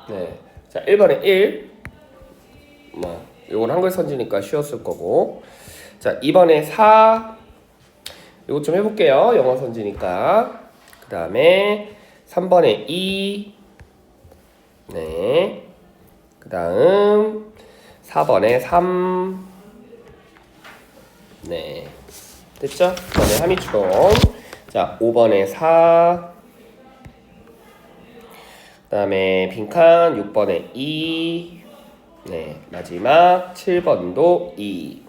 네. 자, 1번에 1. 이건 한글 선지니까 쉬웠을 거고. 자, 2번에 4. 이거 좀 해볼게요. 영어 선지니까. 그 다음에 3번에 2. 네. 그 다음 4번에 3. 네. 됐죠? 그 다음에 함의추론. 자, 5번에 4. 그 다음에 빈칸 6번에 2. 네. 마지막 7번도 2.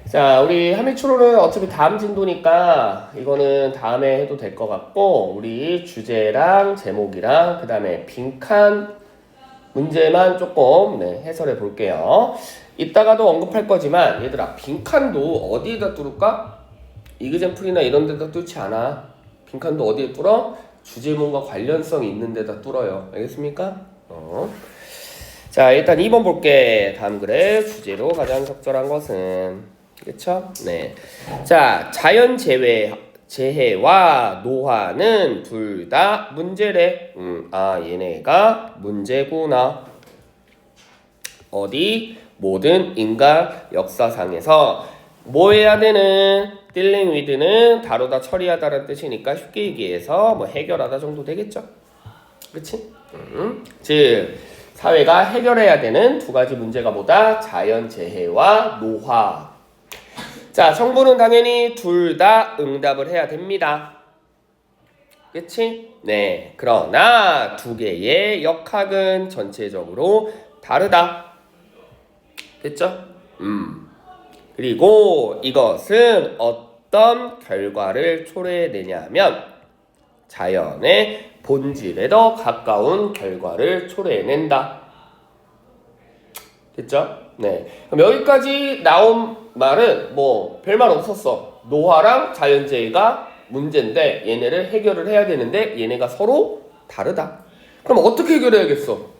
자, 우리 함의추론은 어차피 다음 진도니까 이거는 다음에 해도 될 것 같고, 우리 주제랑 제목이랑 그 다음에 빈칸 문제만 조금 해설해 볼게요. 이따가도 언급할 거지만 얘들아, 빈칸도 어디에다 뚫을까? 이그젠플이나 이런 데다 뚫지 않아. 빈칸도 어디에 뚫어? 주제문과 관련성이 있는 데다 뚫어요. 알겠습니까? 자, 일단 2번 볼게. 다음 글의 주제로 가장 적절한 것은, 그쵸? 네. 자, 재해와 노화는 둘 다 문제래. 얘네가 문제구나. 어디? 모든 인간 역사상에서 뭐 해야 되는? dealing with는 다루다 처리하다라는 뜻이니까 쉽게 얘기해서 뭐 해결하다 정도 되겠죠? 그치? 즉 사회가 해결해야 되는 두 가지 문제가 뭐다? 자연재해와 노화. 자, 정부는 당연히 둘 다 응답을 해야 됩니다. 그치? 네. 그러나 두 개의 역학은 전체적으로 다르다. 됐죠? 그리고 이것은 어떤 결과를 초래해내냐면 자연의 본질에 더 가까운 결과를 초래해낸다. 됐죠? 네. 그럼 여기까지 나온 말은 뭐 별말 없었어. 노화랑 자연재해가 문제인데 얘네를 해결을 해야 되는데 얘네가 서로 다르다. 그럼 어떻게 해결해야겠어?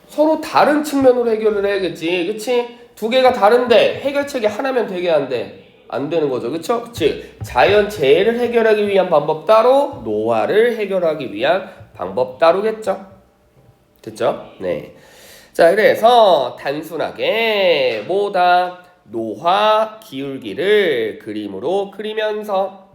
서로 다른 측면으로 해결을 해야겠지. 그치? 두 개가 다른데 해결책이 하나면 되게 안 되는 거죠. 그쵸? 그치? 자연재해를 해결하기 위한 방법 따로, 노화를 해결하기 위한 방법 따로겠죠. 됐죠? 네. 자, 그래서 단순하게 뭐다? 노화 기울기를 그림으로 그리면서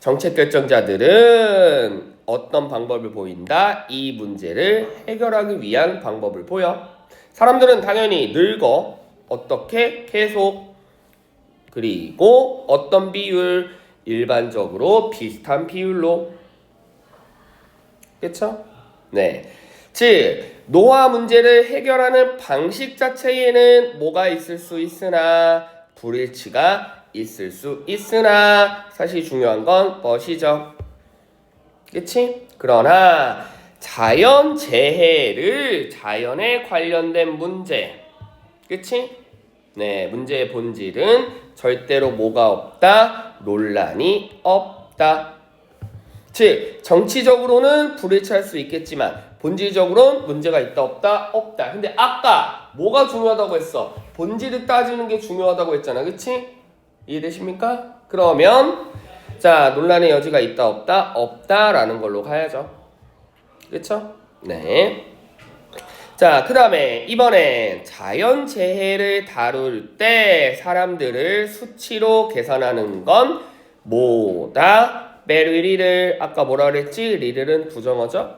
정책 결정자들은 어떤 방법을 보인다? 이 문제를 해결하기 위한 방법을 보여. 사람들은 당연히 늙어. 어떻게? 계속. 그리고 어떤 비율? 일반적으로 비슷한 비율로. 그쵸? 네. 즉, 노화 문제를 해결하는 방식 자체에는 뭐가 있을 수 있으나 불일치가 있을 수 있으나 사실 중요한 건 멋이죠. 그치? 그러나 자연재해를 자연에 관련된 문제, 그치? 네, 문제의 본질은 절대로 뭐가 없다? 논란이 없다. 즉, 정치적으로는 불일치할 수 있겠지만 본질적으로는 문제가 있다 없다? 없다. 근데 아까 뭐가 중요하다고 했어? 본질을 따지는 게 중요하다고 했잖아. 그치? 이해되십니까? 그러면 자, 논란의 여지가 있다 없다? 없다라는 걸로 가야죠. 그쵸? 네. 자, 그 다음에 이번엔 자연재해를 다룰 때 사람들을 수치로 계산하는 건 뭐다? very little. 아까 뭐라 그랬지? little은 부정어죠?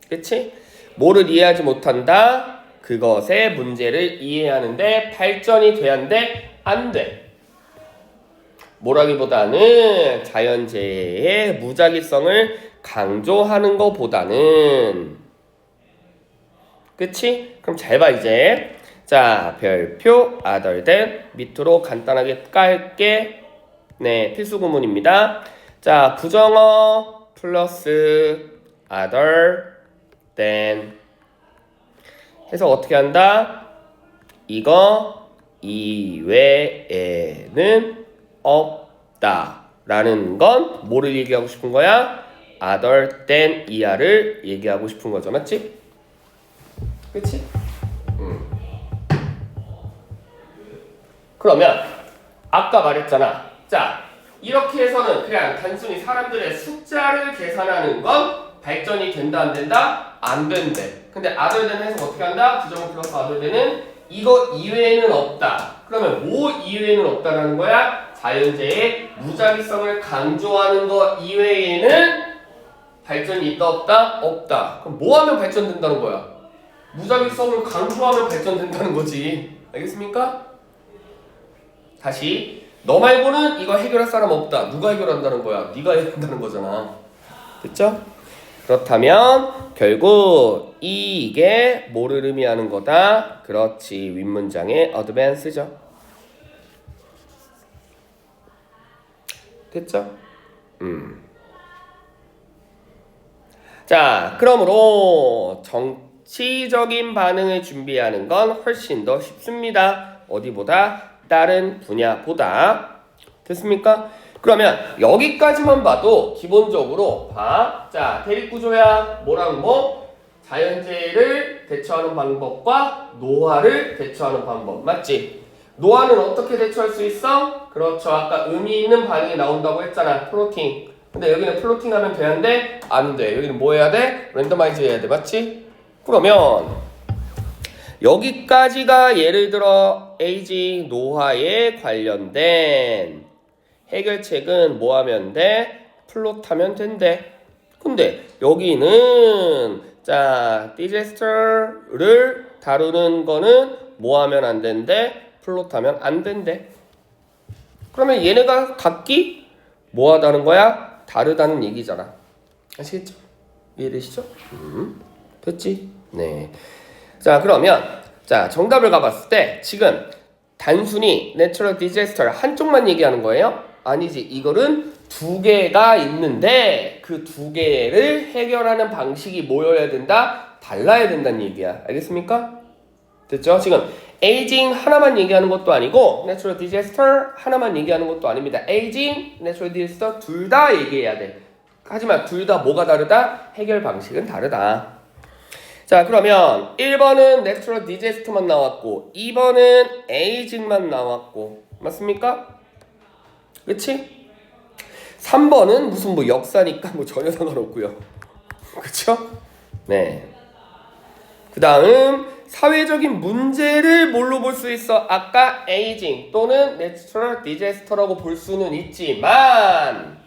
그치? 뭐를 이해하지 못한다? 그것의 문제를 이해하는데 발전이 돼야 돼? 안 돼. 뭐라기보다는 자연재해의 무작위성을 강조하는 것보다는. 그치? 그럼 잘 봐 이제. 자, 별표 other than 밑으로 간단하게 깔게. 네, 필수 구문입니다. 자, 부정어 플러스 other than 해서 어떻게 한다? 이거 이외에는 없다 라는 건 뭐를 얘기하고 싶은 거야? other than 이하를 얘기하고 싶은 거죠. 맞지? 그치? 그러면 아까 말했잖아. 자, 이렇게 해서는 그냥 단순히 사람들의 숫자를 계산하는 건 발전이 된다 안 된다? 안 된대. 근데 other than 해서 어떻게 한다? 부정문 플러스 other than은 이거 이외에는 없다. 그러면 뭐 이외에는 없다라는 거야? 자연재해의 무작위성을 강조하는 거 이외에는 발전이 있다 없다? 없다. 그럼 뭐 하면 발전된다는 거야? 무작위성을 강조하면 발전된다는 거지. 알겠습니까? 다시 너 말고는 이거 해결할 사람 없다. 누가 해결한다는 거야? 네가 해결한다는 거잖아. 됐죠? 그렇다면 결국 이게 뭐를 의미하는 거다? 그렇지. 윗문장의 advance죠. 됐죠? 자, 그러므로 정치적인 반응을 준비하는 건 훨씬 더 쉽습니다. 어디보다? 다른 분야보다. 됐습니까? 그러면 여기까지만 봐도 기본적으로 봐. 자, 대립구조야. 뭐랑 뭐? 자연재해를 대처하는 방법과 노화를 대처하는 방법. 맞지? 노화는 어떻게 대처할 수 있어? 그렇죠. 아까 의미 있는 반응이 나온다고 했잖아. 플로팅. 근데 여기는 플로팅 하면 되는데 안 돼. 여기는 뭐 해야 돼? 랜더마이즈 해야 돼. 맞지? 그러면 여기까지가 예를 들어 에이징 노화에 관련된 해결책은 뭐 하면 돼? 플롯하면 된대. 근데 여기는 자 디제스터를 다루는 거는 뭐 하면 안 된대? 플롯하면 안 된대. 그러면 얘네가 각기 뭐 하다는 거야? 다르다는 얘기잖아. 아시겠죠? 이해되시죠? 됐지? 네. 자, 그러면 자 정답을 가봤을 때 지금 단순히 내추럴 디제스터 한쪽만 얘기하는 거예요? 아니지. 이거는 두 개가 있는데 그 두 개를 해결하는 방식이 뭐여야 된다? 달라야 된다는 얘기야. 알겠습니까? 됐죠? 지금 에이징 하나만 얘기하는 것도 아니고 내추럴 디제스터 하나만 얘기하는 것도 아닙니다. 에이징, 내추럴 디제스터 둘 다 얘기해야 돼. 하지만 둘 다 뭐가 다르다? 해결 방식은 다르다. 자, 그러면 1번은 내추럴 디제스터만 나왔고 2번은 에이징만 나왔고 맞습니까? 그치? 3번은 무슨 뭐 역사니까 뭐 전혀 상관없고요. 그쵸? 네. 그 다음 사회적인 문제를 뭘로 볼 수 있어? 아까 에이징 또는 내추럴 디제스터라고 볼 수는 있지만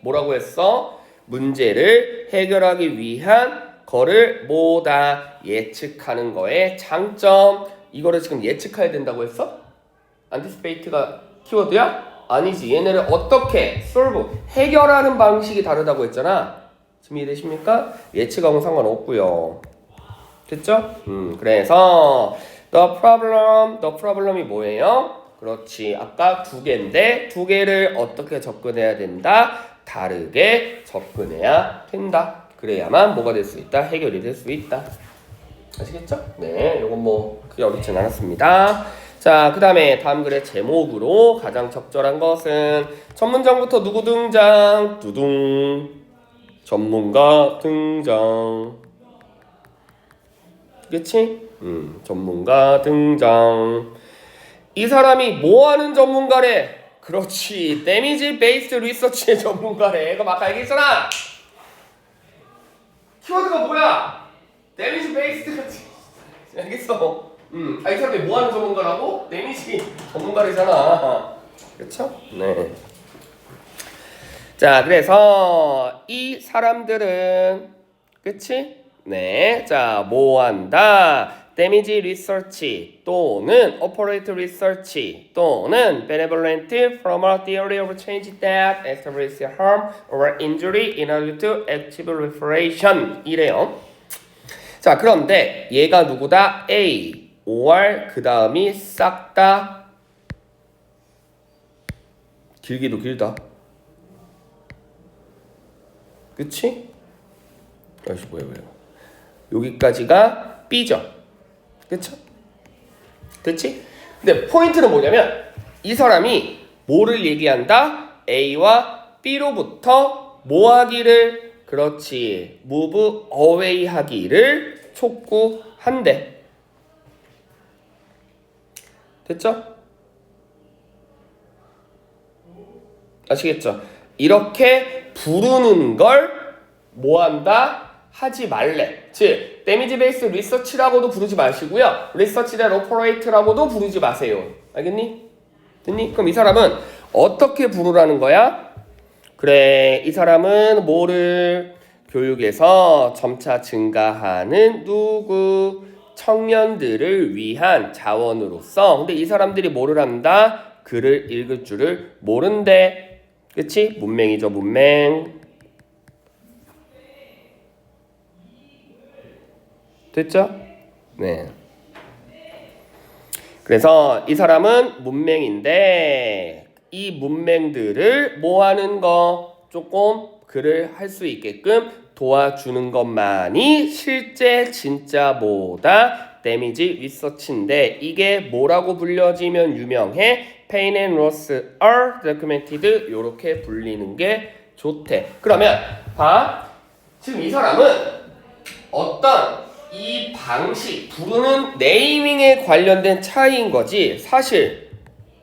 뭐라고 했어? 문제를 해결하기 위한 거를 뭐다 예측하는 거의 장점. 이거를 지금 예측해야 된다고 했어? anticipate가 키워드야? 아니지. 얘네를 어떻게 solve 해결하는 방식이 다르다고 했잖아. 지금 이해되십니까? 예측하고는 상관없고요. 됐죠? 그래서 the problem이 뭐예요? 그렇지. 아까 두 개인데 두 개를 어떻게 접근해야 된다? 다르게 접근해야 된다. 그래야만 뭐가 될 수 있다? 해결이 될 수 있다. 아시겠죠? 네, 요건 뭐 크게 어렵진 않았습니다. 자, 그 다음에 다음 글의 제목으로 가장 적절한 것은 첫 문장부터 누구 등장? 두둥. 전문가 등장. 그치? 전문가 등장. 이 사람이 뭐 하는 전문가래? 그렇지. 데미지 베이스드 리서치의 전문가래. 그거 아까 얘기했잖아. 키워드가 뭐야? 데미지 베이스드. 알겠어. 이 사람이 뭐 하는 전문가라고? 데미지 전문가래잖아. 그렇죠? 네. 자, 그래서 이 사람들은 그치? 네. 자, 뭐 한다? 데미지 리서치 또는 operate research 또는 benevolent from a theory of change that establishes harm or injury in order to achieve reparation 이래요. 자, 그런데 얘가 누구다? A, or 그 다음이 싹 다 길기도 길다. 그치? 아이씨 뭐야. 여기까지가 B죠. 그쵸? 됐지? 근데 포인트는 뭐냐면 이 사람이 뭐를 얘기한다? A와 B로부터 뭐 하기를? 그렇지. move away 하기를 촉구한대. 됐죠? 아시겠죠? 이렇게 부르는 걸 뭐한다? 하지 말래. 즉, 데미지 베이스 리서치라고도 부르지 마시고요. 리서치 대 오퍼레이트라고도 부르지 마세요. 알겠니? 됐니? 그럼 이 사람은 어떻게 부르라는 거야? 그래, 이 사람은 뭐를 교육에서 점차 증가하는 누구? 청년들을 위한 자원으로서. 근데 이 사람들이 뭐를 한다? 글을 읽을 줄을 모른대. 그치? 문맹이죠, 문맹. 됐죠? 네. 그래서 이 사람은 문맹인데 이 문맹들을 뭐 하는 거? 조금 글을 할 수 있게끔 도와주는 것만이 실제 진짜 뭐다? 데미지 리서치인데 이게 뭐라고 불려지면 유명해? Pain and loss are documented 요렇게 불리는 게 좋대. 그러면 봐. 지금 이 사람은 어떤 이 방식, 부르는 네이밍에 관련된 차이인 거지 사실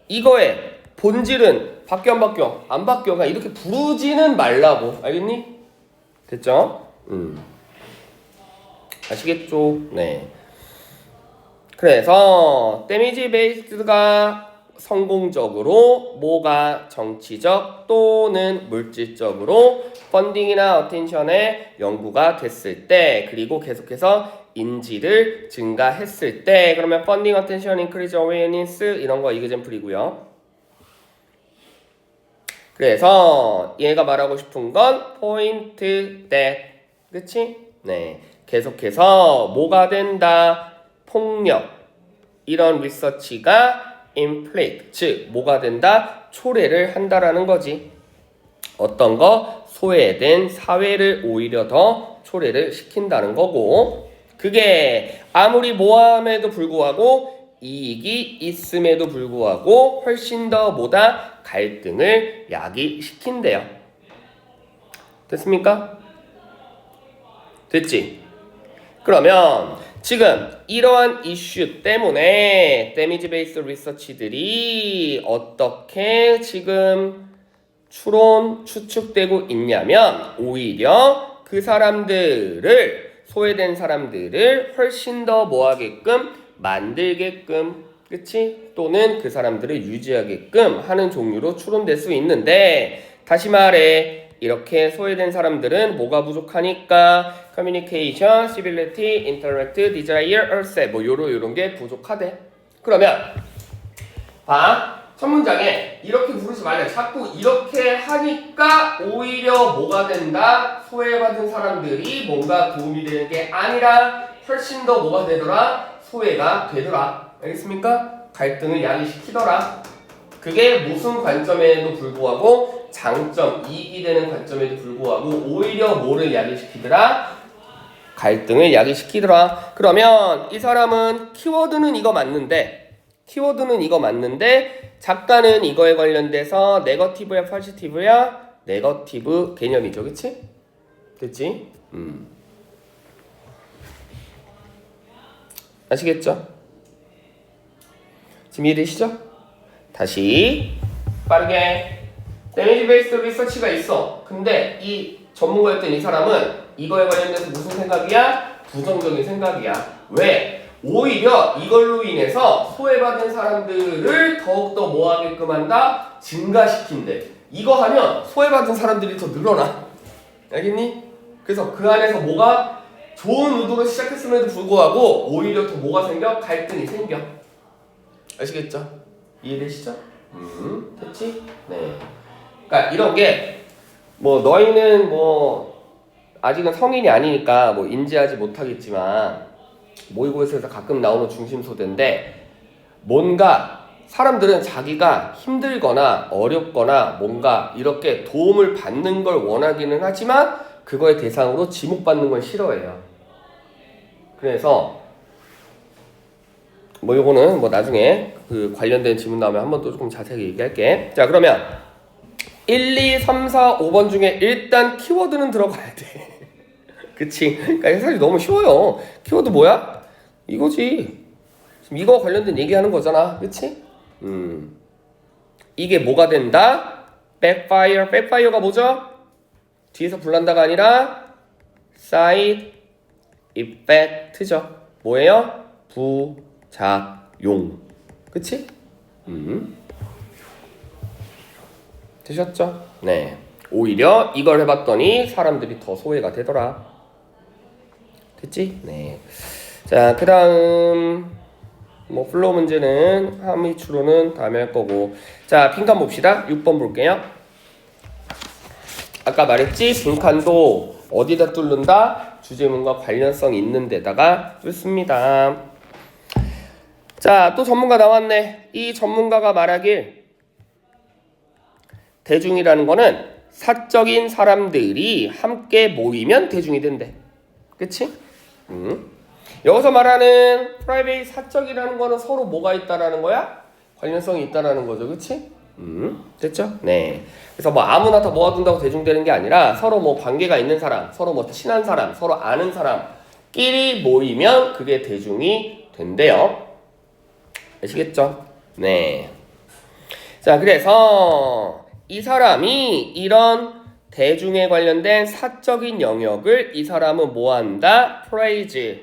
이거의 본질은 바뀌어 안 바뀌어? 안 바뀌어. 그냥 이렇게 부르지는 말라고. 알겠니? 됐죠? 아시겠죠? 네. 그래서 데미지 베이스가 성공적으로 뭐가 정치적 또는 물질적으로 펀딩이나 어텐션에 연구가 됐을 때 그리고 계속해서 인지를 증가했을 때 그러면 펀딩, 어텐션, 인크리즈, 어웨어니스 이런 거 이그젠플이고요. 그래서 얘가 말하고 싶은 건 포인트 that 그치? 네. 계속해서 뭐가 된다? 폭력 이런 리서치가 inflict 즉 뭐가 된다? 초래를 한다라는 거지. 어떤 거? 소외된 사회를 오히려 더 초래를 시킨다는 거고 그게 아무리 모함에도 불구하고 이익이 있음에도 불구하고 훨씬 더 뭐다? 갈등을 야기시킨대요. 됐습니까? 됐지? 그러면 지금 이러한 이슈 때문에 데미지 베이스 리서치들이 어떻게 지금 추측되고 있냐면 오히려 그 사람들을 소외된 사람들을 훨씬 더 뭐하게끔 만들게끔 그치? 또는 그 사람들을 유지하게끔 하는 종류로 추론될 수 있는데 다시 말해 이렇게 소외된 사람들은 뭐가 부족하니까 communication, civility, intellect, desire, accept 뭐 요런 게 부족하대. 그러면 봐. 첫 문장에 이렇게 부르지 말래. 자꾸 이렇게 하니까 오히려 뭐가 된다? 소외받은 사람들이 뭔가 도움이 되는 게 아니라 훨씬 더 뭐가 되더라? 소외가 되더라. 알겠습니까? 갈등을 야기시키더라. 그게 무슨 관점에도 불구하고 장점, 이익이 되는 관점에도 불구하고 오히려 뭐를 야기시키더라? 갈등을 야기시키더라. 그러면 이 사람은 키워드는 이거 맞는데 작가는 이거에 관련돼서 네거티브야 포지티브야? 네거티브 개념이죠. 그치? 됐지? 아시겠죠? 지금 이해되시죠? 다시 빠르게 데미지 베이스 리서치가 있어. 근데 이 전문가였던 이 사람은 이거에 관련돼서 무슨 생각이야? 부정적인 생각이야. 왜? 오히려 이걸로 인해서 소외받은 사람들을 더욱더 뭐하게끔 한다? 증가시킨대. 이거 하면 소외받은 사람들이 더 늘어나. 알겠니? 그래서 그 안에서 뭐가 좋은 의도로 시작했음에도 불구하고 오히려 더 뭐가 생겨? 갈등이 생겨. 아시겠죠? 이해되시죠? 됐지? 네. 그러니까 이런 게 뭐 너희는 뭐 아직은 성인이 아니니까 뭐 인지하지 못하겠지만 모의고사에서 가끔 나오는 중심소대인데 뭔가 사람들은 자기가 힘들거나 어렵거나 뭔가 이렇게 도움을 받는 걸 원하기는 하지만 그거의 대상으로 지목받는 건 싫어해요. 그래서 뭐 요거는 뭐 나중에 그 관련된 질문 나오면 한번 또 조금 자세하게 얘기할게. 자 그러면 1, 2, 3, 4, 5번 중에 일단 키워드는 들어가야 돼. 그치? 그러니까 사실 너무 쉬워요. 키워드 뭐야? 이거지. 지금 이거 관련된 얘기하는 거잖아. 그치? 이게 뭐가 된다? backfire. backfire가 뭐죠? 뒤에서 불난다가 아니라 side effect죠. 뭐예요? 부작용. 그치? 되셨죠? 네. 오히려 이걸 해봤더니 사람들이 더 소외가 되더라. 됐지? 네. 자, 그 다음 뭐 플로우 문제는 함의 추론은 다음에 할 거고. 자, 빈칸 봅시다. 6번 볼게요. 아까 말했지? 빈칸도 어디다 뚫는다? 주제문과 관련성 있는 데다가 뚫습니다. 자, 또 전문가 나왔네. 이 전문가가 말하길 대중이라는 거는 사적인 사람들이 함께 모이면 대중이 된대. 그치? 여기서 말하는 프라이베이 사적이라는 거는 서로 뭐가 있다라는 거야? 관련성이 있다라는 거죠. 그치? 됐죠? 네. 그래서 뭐 아무나 다 모아둔다고 대중되는 게 아니라 서로 뭐 관계가 있는 사람, 서로 뭐 친한 사람, 서로 아는 사람끼리 모이면 그게 대중이 된대요. 아시겠죠? 네. 자, 그래서 이 사람이 이런 대중에 관련된 사적인 영역을 이 사람은 뭐 한다? praise.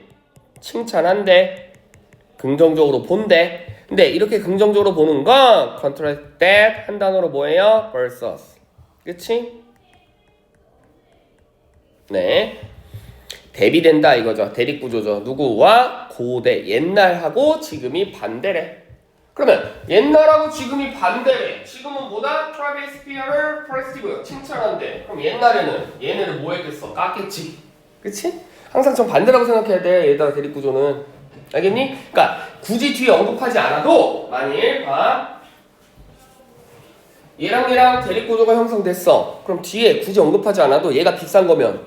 칭찬한대. 긍정적으로 본대. 근데 이렇게 긍정적으로 보는 건 contrast that 한 단어로 뭐예요? versus. 그치? 네. 대비된다 이거죠. 대립구조죠. 누구와? 고대. 옛날하고 지금이 반대래. 그러면 옛날하고 지금이 반대래. 지금은 뭐다? 프라이빗 스피어를 퍼스티브 칭찬한대. 그럼 옛날에는 얘네를 뭐 했겠어? 깠겠지. 그치? 항상 전 반대라고 생각해야 돼. 얘들아 대립구조는. 알겠니? 그러니까 굳이 뒤에 언급하지 않아도 만일 봐. 얘랑 대립구조가 형성됐어. 그럼 뒤에 굳이 언급하지 않아도 얘가 비싼 거면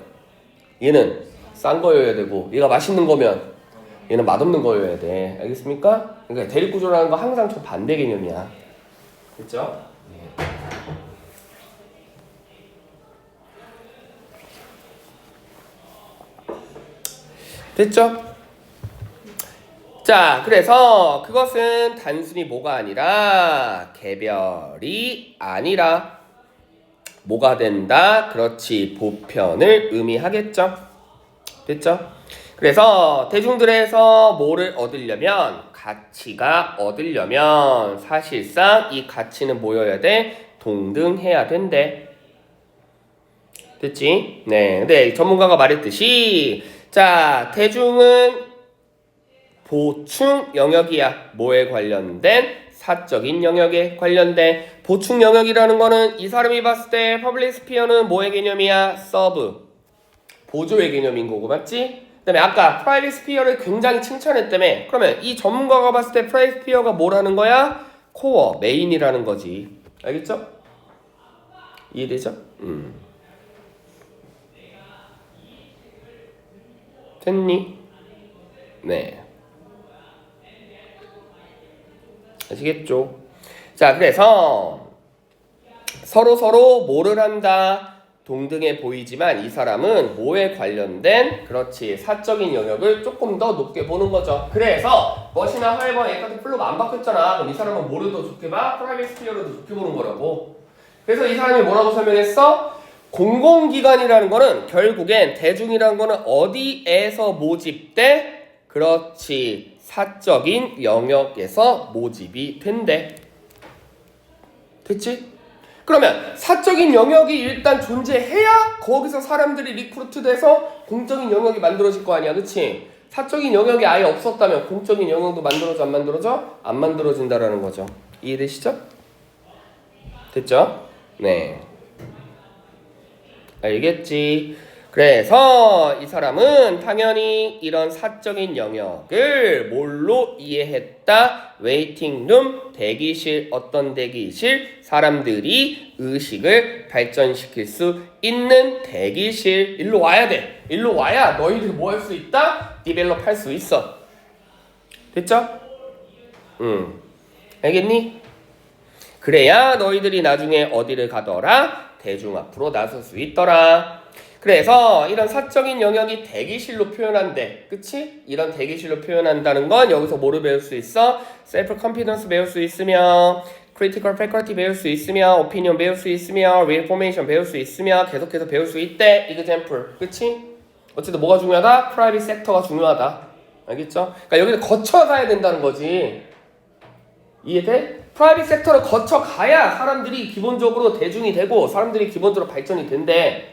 얘는 싼 거여야 되고 얘가 맛있는 거면 얘는 맛없는 거여야 돼. 알겠습니까? 그러니까 대립구조라는 거 항상 저 반대 개념이야. 됐죠? 네. 됐죠? 자, 그래서 그것은 단순히 뭐가 아니라 개별이 아니라 뭐가 된다? 그렇지, 보편을 의미하겠죠? 됐죠? 그래서 대중들에서 뭐를 얻으려면 가치가 얻으려면 사실상 이 가치는 뭐여야 돼? 동등해야 된대. 됐지? 네. 근데 전문가가 말했듯이 자, 대중은 보충 영역이야. 뭐에 관련된? 사적인 영역에 관련된. 보충 영역이라는 거는 이 사람이 봤을 때 퍼블릭 스피어는 뭐의 개념이야? 서브. 보조의 개념인 거고, 맞지? 그 다음에 아까 프라이빗 스피어를 굉장히 칭찬했다며. 그러면 이 전문가가 봤을 때 프라이빗 스피어가 뭐라는 거야? 코어, 메인이라는 거지. 알겠죠? 이해되죠? 됐니? 네. 아시겠죠? 자, 그래서 서로 뭐를 한다? 동등해 보이지만 이 사람은 뭐에 관련된 그렇지 사적인 영역을 조금 더 높게 보는 거죠. 그래서 멋이나 하이버 에카트 플로가 안 바뀌었잖아. 그럼 이 사람은 뭐를 더 좋게 봐? 프라이빗 스피어를 더 좋게 보는 거라고. 그래서 이 사람이 뭐라고 설명했어? 공공기관이라는 거는 결국엔 대중이라는 거는 어디에서 모집돼? 그렇지 사적인 영역에서 모집이 된대. 됐지? 그러면 사적인 영역이 일단 존재해야 거기서 사람들이 리크루트 돼서 공적인 영역이 만들어질 거 아니야. 그치? 사적인 영역이 아예 없었다면 공적인 영역도 만들어져 안 만들어져? 안 만들어진다라는 거죠. 이해되시죠? 됐죠? 네. 알겠지? 그래서 이 사람은 당연히 이런 사적인 영역을 뭘로 이해했다? 웨이팅룸, 대기실, 어떤 대기실? 사람들이 의식을 발전시킬 수 있는 대기실. 일로 와야 돼. 일로 와야 너희들 뭐 할 수 있다? 디벨롭 할 수 있어. 됐죠? 알겠니? 그래야 너희들이 나중에 어디를 가더라? 대중 앞으로 나설 수 있더라. 그래서 이런 사적인 영역이 대기실로 표현한대. 그치? 이런 대기실로 표현한다는 건 여기서 뭐를 배울 수 있어? 셀프 컨피던스 배울 수 있으며 critical faculty 배울 수 있으며 opinion 배울 수 있으며 reformation 배울 수 있으며 계속해서 배울 수 있대. example. 그치? 어쨌든 뭐가 중요하다? private sector가 중요하다. 알겠죠? 그러니까 여기를 거쳐가야 된다는 거지. 이해돼? 프라이빗 섹터를 거쳐가야 사람들이 기본적으로 대중이 되고 사람들이 기본적으로 발전이 된대.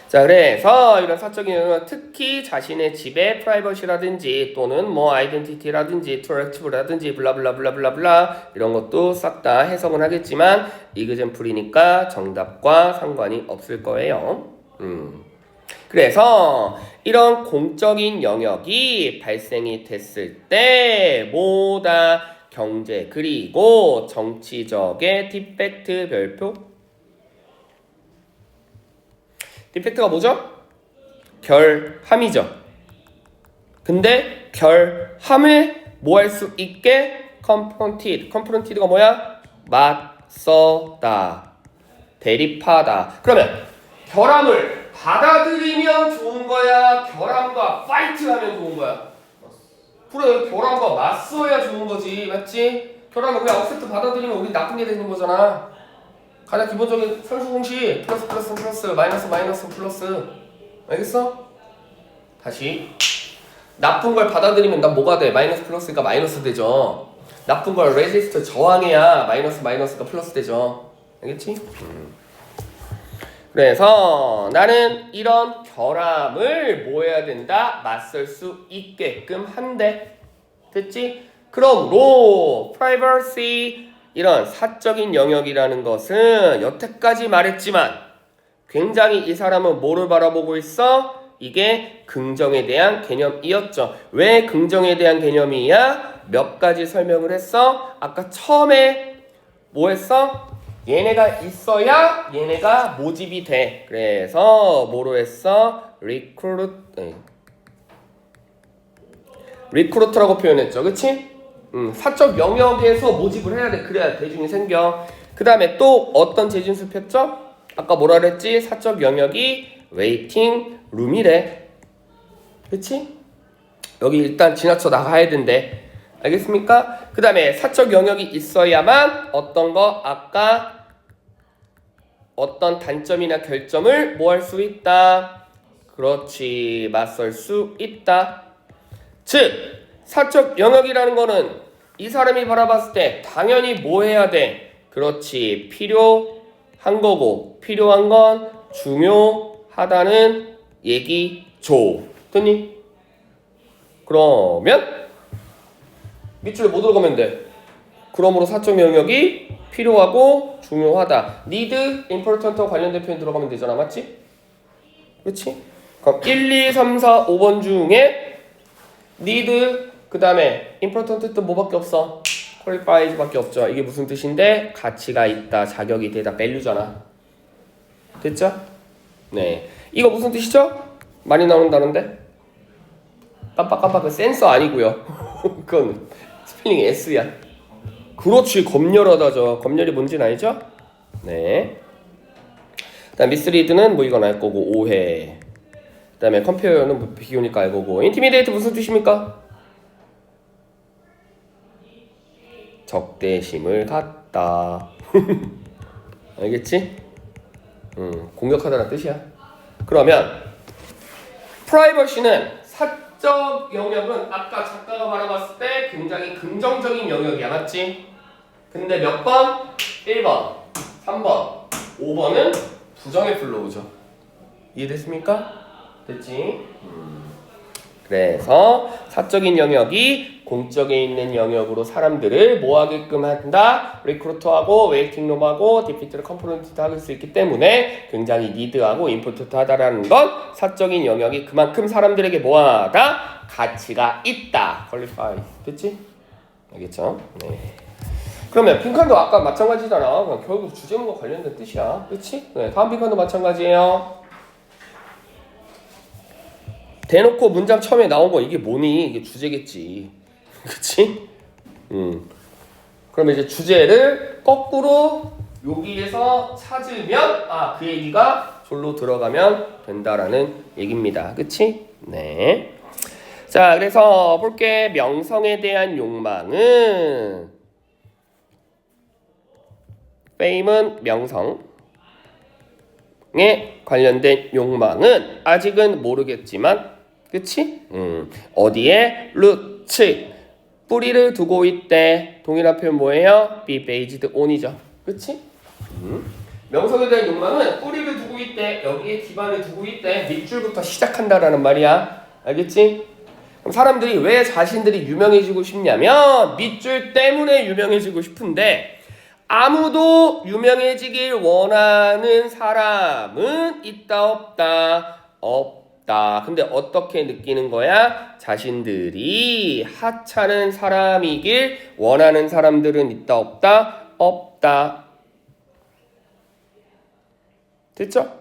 자, 그래서 이런 사적인 영역은 특히 자신의 집의 프라이버시라든지 또는 뭐 아이덴티티라든지 트랙티브라든지 블라블라블라블라블라 이런 것도 싹 다 해석은 하겠지만 이그젠플이니까 정답과 상관이 없을 거예요. 그래서 이런 공적인 영역이 발생이 됐을 때 뭐다? 경제 그리고 정치적의 디펙트 별표. 디펙트가 뭐죠? 결함이죠. 근데 결함을 뭐 할 수 있게? confronted. confronted가 뭐야? 맞서다. 대립하다. 그러면 결함을 받아들이면 좋은 거야? 결함과 파이트하면 좋은 거야? 그래, 결함과 맞서야 좋은 거지. 맞지? 결함을 그냥 억셉트 받아들이면 우리 나쁜 게 되는 거잖아. 가장 기본적인 산수 공식 플러스 플러스 플러스 마이너스 마이너스 플러스. 알겠어? 다시 나쁜 걸 받아들이면 난 뭐가 돼? 마이너스 플러스가 마이너스 되죠. 나쁜 걸 레지스트 저항해야 마이너스 마이너스가 플러스 되죠. 알겠지? 그래서 나는 이런 결함을 뭐 해야 된다? 맞설 수 있게끔 한대. 됐지? 그러므로 privacy 이런 사적인 영역이라는 것은 여태까지 말했지만 굉장히 이 사람은 뭐를 바라보고 있어? 이게 긍정에 대한 개념이었죠. 왜 긍정에 대한 개념이야? 몇 가지 설명을 했어? 아까 처음에 뭐 했어? 얘네가 있어야 얘네가 모집이 돼. 그래서 뭐로 했어? 리크루트라고 표현했죠. 그치? 사적 영역에서 모집을 해야 돼. 그래야 대중이 생겨. 그 다음에 또 어떤 재진수 폈죠? 아까 뭐라 그랬지? 사적 영역이 웨이팅 룸이래. 그치? 여기 일단 지나쳐 나가야 된대. 알겠습니까? 그 다음에 사적 영역이 있어야만 어떤 거? 아까 어떤 단점이나 결점을 뭐 할 수 있다? 그렇지. 맞설 수 있다. 즉 사적 영역이라는 거는 이 사람이 바라봤을 때 당연히 뭐 해야 돼? 그렇지. 필요한 거고 필요한 건 중요하다는 얘기죠. 됐니? 그러면 밑줄에 뭐 들어가면 돼? 그러므로 사적 영역이 필요하고 중요하다. need, important와 관련된 표현 들어가면 되잖아. 맞지? 그렇지? 그럼 1, 2, 3, 4, 5번 중에 need, 그 다음에 important 뜻 뭐밖에 없어? qualified 밖에 없죠. 이게 무슨 뜻인데? 가치가 있다, 자격이 되다, value잖아. 됐죠? 네. 이거 무슨 뜻이죠? 많이 나온다는데? 깜빡깜빡 그 센서 아니고요. 그건 스펠링이 S야. 그렇지. 검열하다죠. 검열이 뭔지는 알죠? 네. 그다음 미스리드는 뭐 이건 알 거고 오해. 그다음에 컴페어는 뭐 비교니까 알 거고. 인티미데이트 무슨 뜻입니까? 적대심을 갖다. 알겠지? 공격하다는 뜻이야. 그러면 프라이버시는 사적 영역은 아까 작가가 바라봤을 때 굉장히 긍정적인 영역이야. 맞지? 근데 몇 번? 1번, 3번, 5번은 부정의 플로우죠. 이해됐습니까? 됐지? 그래서 사적인 영역이 공적에 있는 영역으로 사람들을 뭐하게끔 한다? 리크루트하고 웨이팅룸하고 디피트를 컴포넌트 할 수 있기 때문에 굉장히 니드하고 임포턴트하다라는 건 사적인 영역이 그만큼 사람들에게 뭐하다? 가치가 있다. 퀄리파이. 됐지? 알겠죠? 네. 그러면 빈칸도 아까 마찬가지잖아. 결국 주제문과 관련된 뜻이야. 그렇지? 네, 다음 빈칸도 마찬가지예요. 대놓고 문장 처음에 나온 거 이게 뭐니? 이게 주제겠지. 그치? 그러면 이제 주제를 거꾸로 여기에서 찾으면 그 얘기가 졸로 들어가면 된다라는 얘기입니다. 그치? 네. 자, 그래서 볼게. 명성에 대한 욕망은 fame은 명성에 관련된 욕망은 아직은 모르겠지만, 그치? 어디에? 루츠, 뿌리를 두고 있대. 동일한 표현 뭐예요? be based on이죠. 그치? 명성에 대한 욕망은 뿌리를 두고 있대. 여기에 기반을 두고 있대. 밑줄부터 시작한다라는 말이야. 알겠지? 그럼 사람들이 왜 자신들이 유명해지고 싶냐면 밑줄 때문에 유명해지고 싶은데, 아무도 유명해지길 원하는 사람은 있다 없다? 없다. 근데 어떻게 느끼는 거야? 자신들이 하찮은 사람이길 원하는 사람들은 있다 없다? 없다. 됐죠?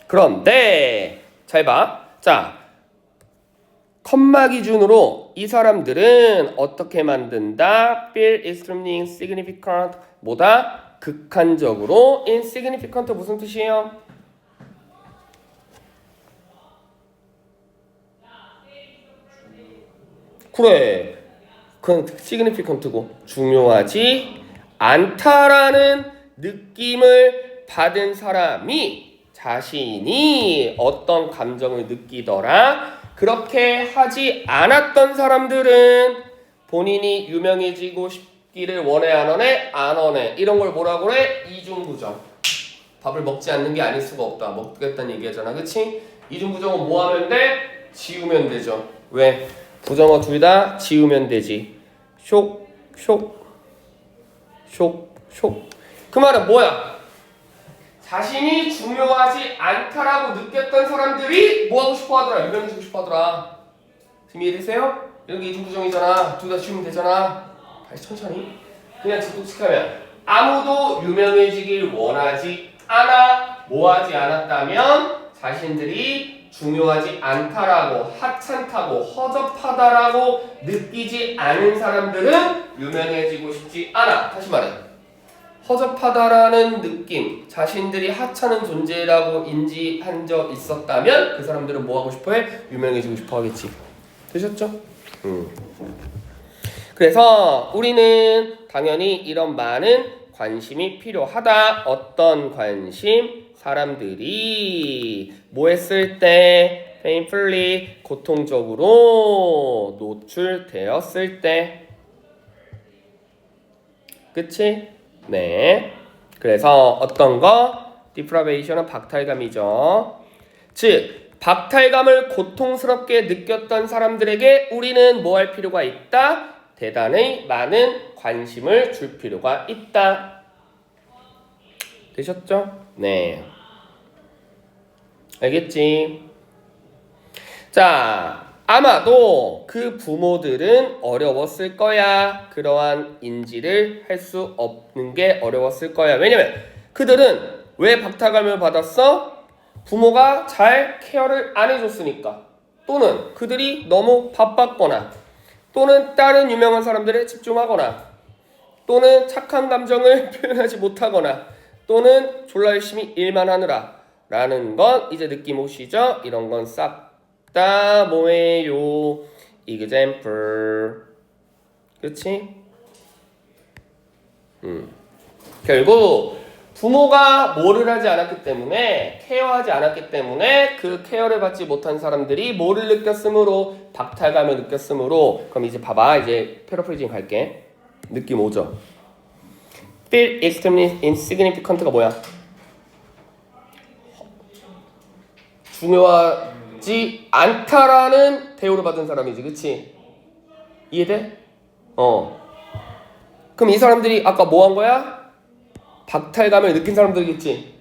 그런데 잘 봐. 자, 컴마 기준으로 이 사람들은 어떻게 만든다? feel extremely insignificant. 뭐다? 극한적으로. insignificant 무슨 뜻이에요? 그래, 그건 significant고 중요하지 않다라는 느낌을 받은 사람이 자신이 어떤 감정을 느끼더라? 그렇게 하지 않았던 사람들은 본인이 유명해지고 싶기를 원해 안 원해? 안 원해. 이런 걸 뭐라고 그래? 이중부정. 밥을 먹지 않는 게 아닐 수가 없다. 먹겠다는 얘기하잖아. 그치? 이중부정은 뭐 하면 돼? 지우면 되죠. 왜? 부정어 둘 다 지우면 되지. 쇽, 쇽, 쇽, 쇽. 그 말은 뭐야? 자신이 중요하지 않다라고 느꼈던 사람들이 뭐 하고 싶어 하더라? 유명해지고 싶어 하더라. 지금 이해되세요? 이런 게 이중부정이잖아. 둘 다 지우면 되잖아. 다시 천천히. 그냥 직독식하면 아무도 유명해지길 원하지 않아. 뭐 하지 않았다면 자신들이 중요하지 않다라고, 하찮다고, 허접하다라고 느끼지 않은 사람들은 유명해지고 싶지 않아. 다시 말해. 허접하다라는 느낌, 자신들이 하찮은 존재라고 인지한 적 있었다면 그 사람들은 뭐 하고 싶어해? 유명해지고 싶어 하겠지. 되셨죠? 그래서 우리는 당연히 이런 많은 관심이 필요하다. 어떤 관심? 사람들이 뭐 했을 때? painfully, 고통적으로 노출되었을 때. 그치? 네. 그래서 어떤 거? deprivation은 박탈감이죠. 즉, 박탈감을 고통스럽게 느꼈던 사람들에게 우리는 뭐 할 필요가 있다? 대단히 많은 관심을 줄 필요가 있다. 되셨죠? 네. 알겠지? 자, 아마도 그 부모들은 어려웠을 거야. 그러한 인지를 할 수 없는 게 어려웠을 거야. 왜냐면 그들은 왜 박탈감을 받았어? 부모가 잘 케어를 안 해줬으니까. 또는 그들이 너무 바빴거나, 또는 다른 유명한 사람들에 집중하거나, 또는 착한 감정을 표현하지 못하거나, 또는 졸라 열심히 일만 하느라 라는 건 이제 느낌 오시죠? 이런 건 싹 다 뭐예요? example. 그치? 결국 부모가 뭐를 하지 않았기 때문에, 케어하지 않았기 때문에 그 케어를 받지 못한 사람들이 뭐를 느꼈으므로? 박탈감을 느꼈으므로. 그럼 이제 봐봐. 이제 패러프레이징 갈게. 느낌 오죠? feel extremely insignificant가 뭐야? 중요하지 않다라는 대우를 받은 사람이지. 그치? 이해돼? 그럼 이 사람들이 아까 뭐 한 거야? 박탈감을 느낀 사람들이겠지.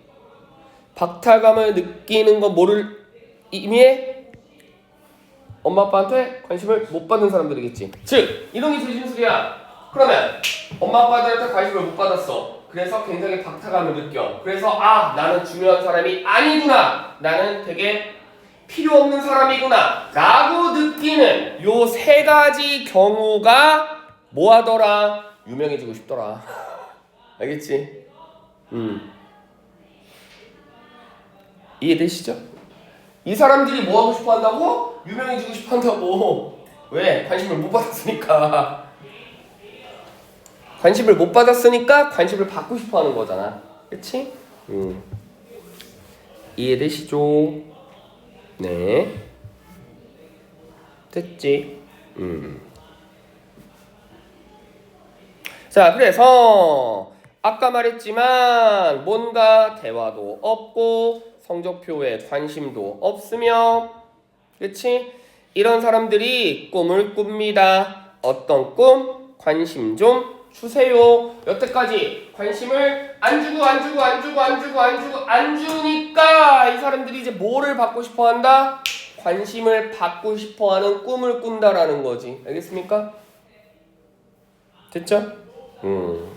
박탈감을 느끼는 건 뭐를 의미해? 엄마 아빠한테 관심을 못 받는 사람들이겠지. 즉 이런 게 진술이야. 그러면 엄마 아빠들한테 관심을 못 받았어. 그래서 굉장히 박탈감을 느껴. 그래서 나는 중요한 사람이 아니구나. 나는 되게 필요 없는 사람이구나 라고 느끼는 요 세 가지 경우가 뭐 하더라? 유명해지고 싶더라. 알겠지? 이해되시죠? 이 사람들이 뭐 하고 싶어 한다고? 유명해지고 싶어 한다고. 왜? 관심을 못 받았으니까. 관심을 못 받았으니까 관심을 받고 싶어 하는 거잖아. 그치? 이해되시죠? 네. 됐지? 자, 그래서 아까 말했지만 뭔가 대화도 없고 성적표에 관심도 없으며, 그치? 이런 사람들이 꿈을 꿉니다. 어떤 꿈? 관심 좀 주세요. 여태까지 관심을 안 주니까 이 사람들이 이제 뭐를 받고 싶어 한다? 관심을 받고 싶어 하는 꿈을 꾼다라는 거지. 알겠습니까? 됐죠?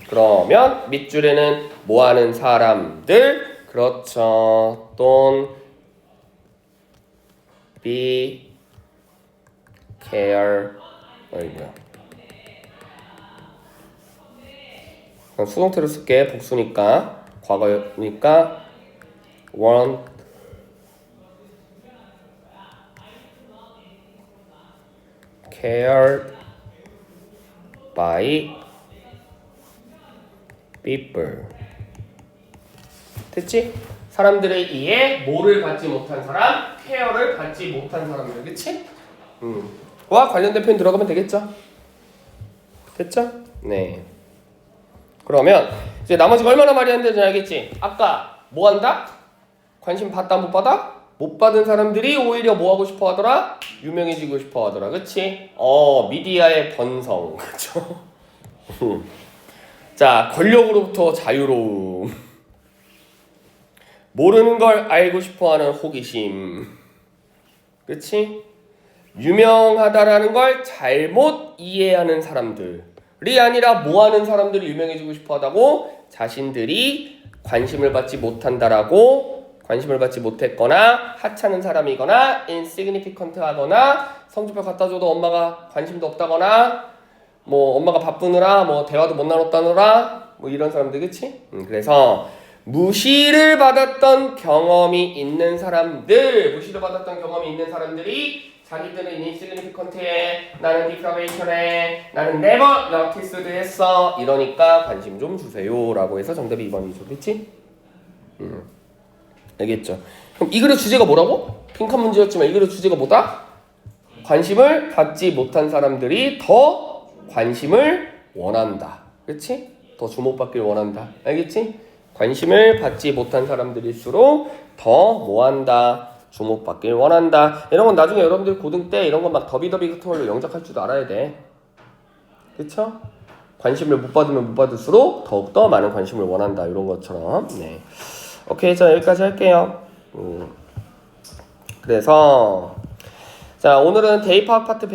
그러면 밑줄에는 뭐 하는 사람들? 그렇죠. Don't be care. 수동태로 쓸게. 복수니까. 과거니까 want cared by people. 됐지? 사람들에 의해 뭐를 받지 못한 사람? 케어를 받지 못한 사람들. 그치? 와 관련된 표현 들어가면 되겠죠? 됐죠? 네. 그러면 이제 나머지가 얼마나 말이 안 되는지 알겠지? 아까 뭐 한다? 관심 받다 못 받아? 못 받은 사람들이 오히려 뭐 하고 싶어 하더라? 유명해지고 싶어 하더라. 그치? 미디어의 번성. 그쵸? 자, 권력으로부터 자유로움. 모르는 걸 알고 싶어 하는 호기심. 그치? 유명하다라는 걸 잘못 이해하는 사람들이 아니라 뭐 하는 사람들이 유명해지고 싶어 하다고? 자신들이 관심을 받지 못한다라고, 관심을 받지 못했거나 하찮은 사람이거나 insignificant 하거나 성적표 갖다 줘도 엄마가 관심도 없다거나 뭐 엄마가 바쁘느라 뭐 대화도 못 나눴다느라 뭐 이런 사람들. 그치? 그래서 무시를 받았던 경험이 있는 사람들, 무시를 받았던 경험이 있는 사람들이 자기들은 insignificant해, 나는 deprivation해, 나는 never noticed 했어, 이러니까 관심 좀 주세요 라고 해서 정답이 2번이죠. 그치? 알겠죠? 그럼 이 글의 주제가 뭐라고? 빈칸 문제였지만 이 글의 주제가 뭐다? 관심을 받지 못한 사람들이 더 관심을 원한다. 그치? 더 주목받길 원한다. 알겠지? 관심을 받지 못한 사람들일수록 더 뭐한다? 주목받길 원한다. 이런 건 나중에 여러분들 고등 때 이런 건 막 더비더비 같은 걸로 영작할 줄도 알아야 돼. 그쵸? 관심을 못 받으면 못 받을수록 더욱더 많은 관심을 원한다. 이런 것처럼. 네. 오케이, 자 여기까지 할게요. 그래서 자 오늘은 대입 파악 파트